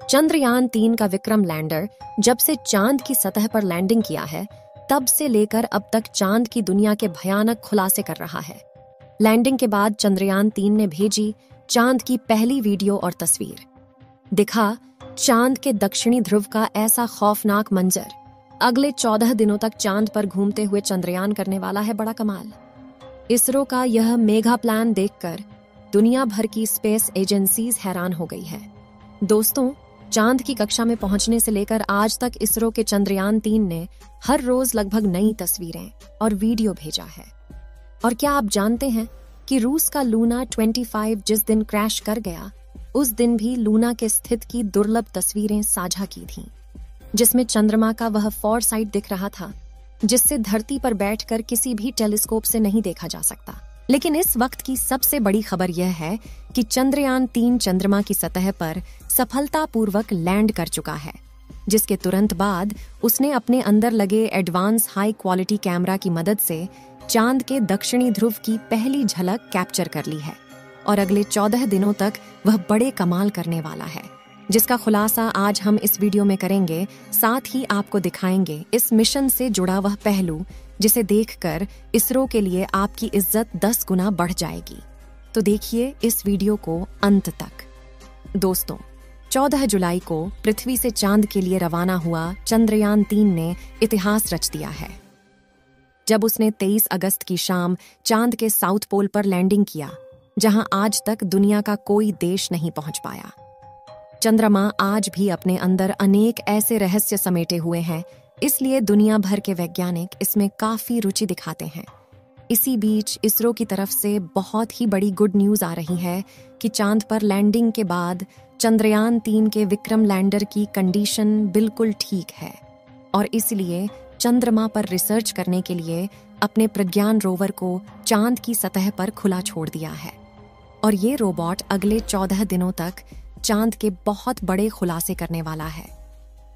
चंद्रयान-3 का विक्रम लैंडर जब से चांद की सतह पर लैंडिंग किया है, तब से लेकर अब तक चांद की दुनिया के भयानक खुलासे कर रहा है। लैंडिंग के बाद चंद्रयान-3 ने भेजी चांद की पहली वीडियो और तस्वीर। दिखा चांद के दक्षिणी ध्रुव का ऐसा खौफनाक मंजर। अगले 14 दिनों तक चांद पर घूमते हुए चंद्रयान करने वाला है बड़ा कमाल। इसरो का यह मेगा प्लान देखकर दुनिया भर की स्पेस एजेंसीज हैरान हो गई है। दोस्तों, चांद की कक्षा में पहुंचने से लेकर आज तक इसरो के चंद्रयान-3 ने हर रोज लगभग नई तस्वीरें और वीडियो भेजा है। और क्या आप जानते हैं कि रूस का लूना 25 जिस दिन क्रैश कर गया, उस दिन भी लूना के स्थित की दुर्लभ तस्वीरें साझा की थीं, जिसमें चंद्रमा का वह फॉरसाइट दिख रहा था जिससे धरती पर बैठकर किसी भी टेलीस्कोप से नहीं देखा जा सकता। लेकिन इस वक्त की सबसे बड़ी खबर यह है कि चंद्रयान-3 चंद्रमा की सतह पर सफलतापूर्वक लैंड कर चुका है, जिसके तुरंत बाद उसने अपने अंदर लगे एडवांस हाई क्वालिटी कैमरा की मदद से चांद के दक्षिणी ध्रुव की पहली झलक कैप्चर कर ली है। और अगले 14 दिनों तक वह बड़े कमाल करने वाला है, जिसका खुलासा आज हम इस वीडियो में करेंगे। साथ ही आपको दिखाएंगे इस मिशन से जुड़ा वह पहलू जिसे देखकर इसरो के लिए आपकी इज्जत 10 गुना बढ़ जाएगी। तो देखिए इस वीडियो को अंत तक। दोस्तों, 14 जुलाई को पृथ्वी से चांद के लिए रवाना हुआ चंद्रयान-3 ने इतिहास रच दिया है, जब उसने 23 अगस्त की शाम चांद के साउथ पोल पर लैंडिंग किया, जहां आज तक दुनिया का कोई देश नहीं पहुंच पाया। चंद्रमा आज भी अपने अंदर अनेक ऐसे रहस्य समेटे हुए हैं, इसलिए दुनिया भर के वैज्ञानिक इसमें काफी रुचि दिखाते हैं। इसी बीच इसरो की तरफ से बहुत ही बड़ी गुड न्यूज आ रही है कि चांद पर लैंडिंग के बाद चंद्रयान-3 के विक्रम लैंडर की कंडीशन बिल्कुल ठीक है, और इसलिए चंद्रमा पर रिसर्च करने के लिए अपने प्रज्ञान रोवर को चांद की सतह पर खुला छोड़ दिया है। और ये रोबोट अगले 14 दिनों तक चांद के बहुत बड़े खुलासे करने वाला है।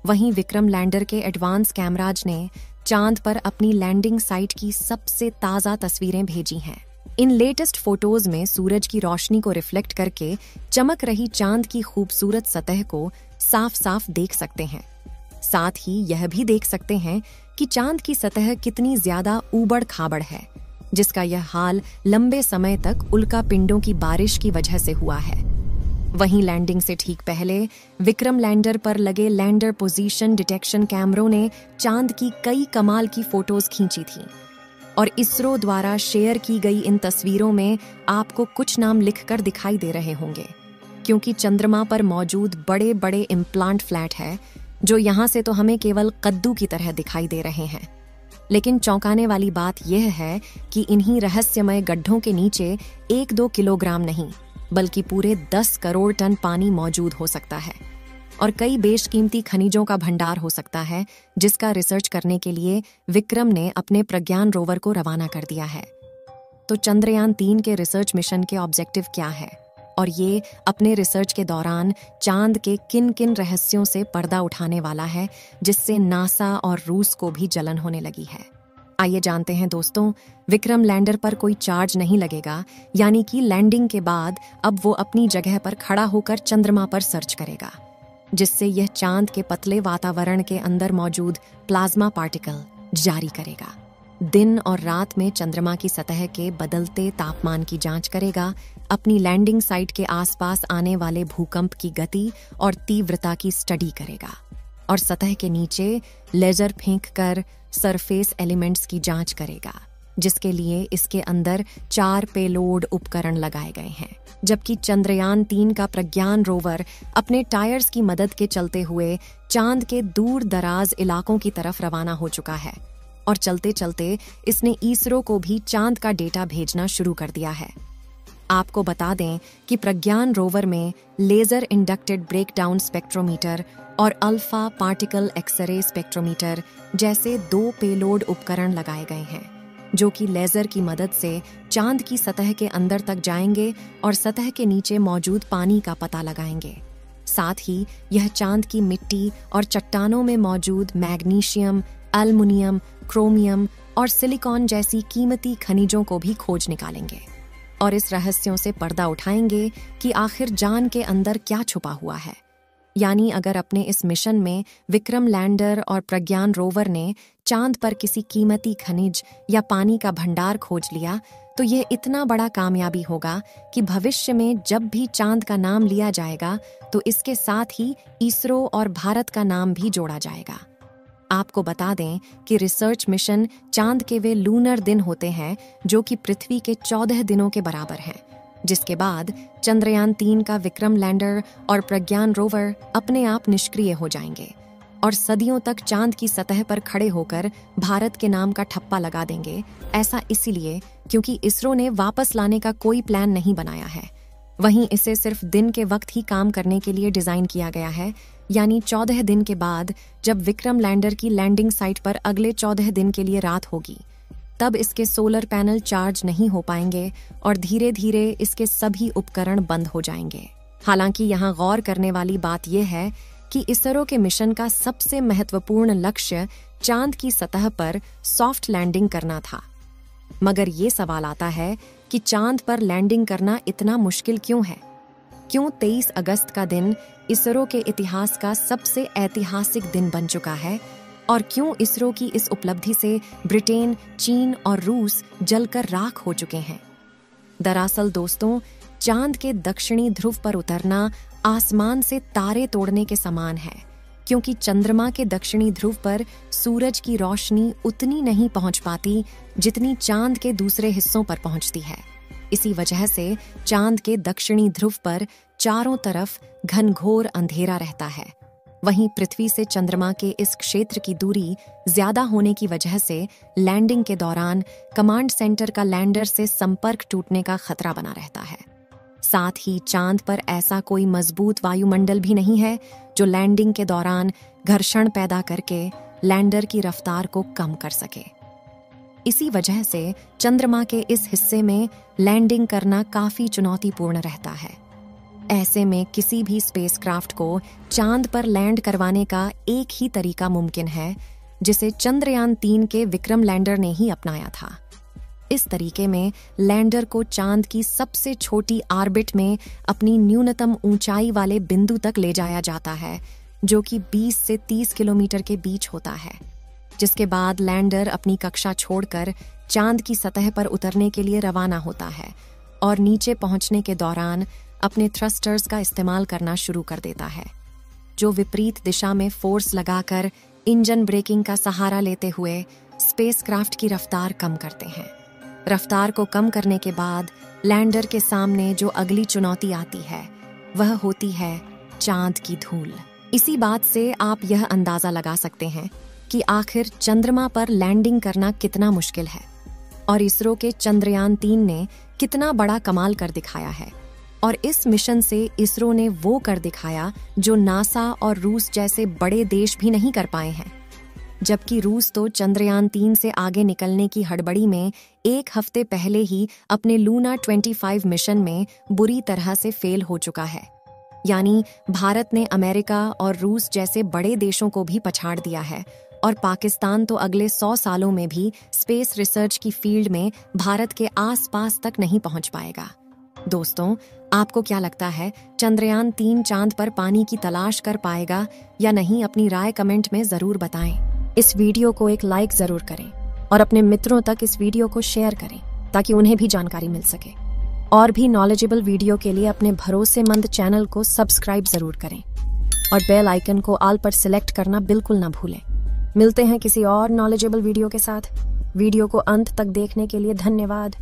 वहीं विक्रम लैंडर के एडवांस कैमराज ने चांद पर अपनी लैंडिंग साइट की सबसे ताज़ा तस्वीरें भेजी हैं। इन लेटेस्ट फोटोज में सूरज की रोशनी को रिफ्लेक्ट करके चमक रही चांद की खूबसूरत सतह को साफ साफ देख सकते हैं। साथ ही यह भी देख सकते हैं कि चांद की सतह कितनी ज्यादा ऊबड़ खाबड़ है, जिसका यह हाल लंबे समय तक उल्का पिंडों की बारिश की वजह से हुआ है। वहीं लैंडिंग से ठीक पहले विक्रम लैंडर पर लगे लैंडर पोजीशन डिटेक्शन कैमरों ने चांद की कई कमाल की फोटोज खींची थीं। और इसरो द्वारा शेयर की गई इन तस्वीरों में आपको कुछ नाम लिखकर दिखाई दे रहे होंगे, क्योंकि चंद्रमा पर मौजूद बड़े बड़े इम्प्लांट फ्लैट है, जो यहाँ से तो हमें केवल कद्दू की तरह दिखाई दे रहे हैं। लेकिन चौंकाने वाली बात यह है कि इन्हीं रहस्यमय गड्ढों के नीचे 1-2 किलोग्राम नहीं, बल्कि पूरे 10 करोड़ टन पानी मौजूद हो सकता है, और कई बेशकीमती खनिजों का भंडार हो सकता है, जिसका रिसर्च करने के लिए विक्रम ने अपने प्रज्ञान रोवर को रवाना कर दिया है। तो चंद्रयान-3 के रिसर्च मिशन के ऑब्जेक्टिव क्या है, और ये अपने रिसर्च के दौरान चांद के किन किन रहस्यों से पर्दा उठाने वाला है, जिससे नासा और रूस को भी जलन होने लगी है। आइए जानते हैं दोस्तों। विक्रम लैंडर पर कोई चार्ज नहीं लगेगा, यानी कि लैंडिंग के बाद अब वो अपनी जगह पर खड़ा होकर चंद्रमा पर सर्च करेगा, जिससे यह चांद के पतले वातावरण के अंदर मौजूद प्लाज्मा पार्टिकल जारी करेगा। दिन और रात में चंद्रमा की सतह के बदलते तापमान की जांच करेगा, अपनी लैंडिंग साइट के आसपास आने वाले भूकंप की गति और तीव्रता की स्टडी करेगा, और सतह के नीचे लेजर फेंककर सरफेस एलिमेंट्स की जांच करेगा, जिसके लिए इसके अंदर 4 पेलोड उपकरण लगाए गए हैं। जबकि चंद्रयान-3 का प्रज्ञान रोवर अपने टायर्स की मदद के चलते हुए चांद के दूर दराज इलाकों की तरफ रवाना हो चुका है, और चलते चलते इसने इसरो को भी चांद का डेटा भेजना शुरू कर दिया है। आपको बता दें कि प्रज्ञान रोवर में लेजर इंडक्टेड ब्रेकडाउन स्पेक्ट्रोमीटर और अल्फा पार्टिकल एक्सरे स्पेक्ट्रोमीटर जैसे 2 पेलोड उपकरण लगाए गए हैं, जो कि लेजर की मदद से चांद की सतह के अंदर तक जाएंगे और सतह के नीचे मौजूद पानी का पता लगाएंगे। साथ ही यह चांद की मिट्टी और चट्टानों में मौजूद मैग्नीशियम, एल्युमिनियम, क्रोमियम और सिलिकॉन जैसी कीमती खनिजों को भी खोज निकालेंगे, और इस रहस्यों से पर्दा उठाएंगे कि आखिर जान के अंदर क्या छुपा हुआ है। यानी अगर अपने इस मिशन में विक्रम लैंडर और प्रज्ञान रोवर ने चांद पर किसी कीमती खनिज या पानी का भंडार खोज लिया तो यह इतना बड़ा कामयाबी होगा कि भविष्य में जब भी चांद का नाम लिया जाएगा तो इसके साथ ही इसरो और भारत का नाम भी जोड़ा जाएगा। आपको बता दें कि रिसर्च मिशन चांद के वे लूनर दिन होते हैं जो कि पृथ्वी के 14 दिनों के बराबर हैं, जिसके बाद चंद्रयान 3 का विक्रम लैंडर और प्रज्ञान रोवर अपने आप निष्क्रिय हो जाएंगे और सदियों तक चांद की सतह पर खड़े होकर भारत के नाम का ठप्पा लगा देंगे। ऐसा इसीलिए क्योंकि इसरो ने वापस लाने का कोई प्लान नहीं बनाया है। वहीं इसे सिर्फ दिन के वक्त ही काम करने के लिए डिजाइन किया गया है, यानी 14 दिन के बाद जब विक्रम लैंडर की लैंडिंग साइट पर अगले 14 दिन के लिए रात होगी तब इसके सोलर पैनल चार्ज नहीं हो पाएंगे और धीरे धीरे इसके सभी उपकरण बंद हो जाएंगे। हालांकि यहाँ गौर करने वाली बात यह है कि इसरो के मिशन का सबसे महत्वपूर्ण लक्ष्य चांद की सतह पर सॉफ्ट लैंडिंग करना था। मगर ये सवाल आता है कि चांद पर लैंडिंग करना इतना मुश्किल क्यों है? क्यों 23 अगस्त का दिन इसरो के इतिहास का सबसे ऐतिहासिक दिन बन चुका है और क्यों इसरो की इस उपलब्धि से ब्रिटेन, चीन और रूस जलकर राख हो चुके हैं? दरअसल दोस्तों, चांद के दक्षिणी ध्रुव पर उतरना आसमान से तारे तोड़ने के समान है, क्योंकि चंद्रमा के दक्षिणी ध्रुव पर सूरज की रोशनी उतनी नहीं पहुंच पाती जितनी चांद के दूसरे हिस्सों पर पहुंचती है। इसी वजह से चांद के दक्षिणी ध्रुव पर चारों तरफ घनघोर अंधेरा रहता है। वहीं पृथ्वी से चंद्रमा के इस क्षेत्र की दूरी ज्यादा होने की वजह से लैंडिंग के दौरान कमांड सेंटर का लैंडर से संपर्क टूटने का खतरा बना रहता है। साथ ही चांद पर ऐसा कोई मजबूत वायुमंडल भी नहीं है जो लैंडिंग के दौरान घर्षण पैदा करके लैंडर की रफ्तार को कम कर सके। इसी वजह से चंद्रमा के इस हिस्से में लैंडिंग करना काफी चुनौतीपूर्ण रहता है। ऐसे में किसी भी स्पेसक्राफ्ट को चांद पर लैंड करवाने का एक ही तरीका मुमकिन है, जिसे चंद्रयान 3 के विक्रम लैंडर ने ही अपनाया था। इस तरीके में लैंडर को चांद की सबसे छोटी ऑर्बिट में अपनी न्यूनतम ऊंचाई वाले बिंदु तक ले जाया जाता है, जो कि 20 से 30 किलोमीटर के बीच होता है, जिसके बाद लैंडर अपनी कक्षा छोड़कर चांद की सतह पर उतरने के लिए रवाना होता है और नीचे पहुंचने के दौरान अपने थ्रस्टर्स का इस्तेमाल करना शुरू कर देता है, जो विपरीत दिशा में फोर्स लगाकर इंजन ब्रेकिंग का सहारा लेते हुए स्पेसक्राफ्ट की रफ्तार कम करते हैं। रफ्तार को कम करने के बाद लैंडर के सामने जो अगली चुनौती आती है वह होती है चांद की धूल। इसी बात से आप यह अंदाजा लगा सकते हैं कि आखिर चंद्रमा पर लैंडिंग करना कितना मुश्किल है और इसरो के चंद्रयान 3 ने कितना बड़ा कमाल कर दिखाया है। और इस मिशन से इसरो ने वो कर दिखाया जो नासा और रूस जैसे बड़े देश भी नहीं कर पाए हैं। जबकि रूस तो चंद्रयान 3 से आगे निकलने की हड़बड़ी में 1 हफ्ते पहले ही अपने लूना 25 मिशन में बुरी तरह से फेल हो चुका है। यानी भारत ने अमेरिका और रूस जैसे बड़े देशों को भी पछाड़ दिया है और पाकिस्तान तो अगले 100 सालों में भी स्पेस रिसर्च की फील्ड में भारत के आसपास तक नहीं पहुंच पाएगा। दोस्तों, आपको क्या लगता है, चंद्रयान 3 चांद पर पानी की तलाश कर पाएगा या नहीं? अपनी राय कमेंट में जरूर बताएं। इस वीडियो को एक लाइक जरूर करें और अपने मित्रों तक इस वीडियो को शेयर करें ताकि उन्हें भी जानकारी मिल सके। और भी नॉलेजेबल वीडियो के लिए अपने भरोसेमंद चैनल को सब्सक्राइब जरूर करें और बेल आइकन को ऑल पर सिलेक्ट करना बिल्कुल ना भूलें। मिलते हैं किसी और नॉलेजेबल वीडियो के साथ। वीडियो को अंत तक देखने के लिए धन्यवाद।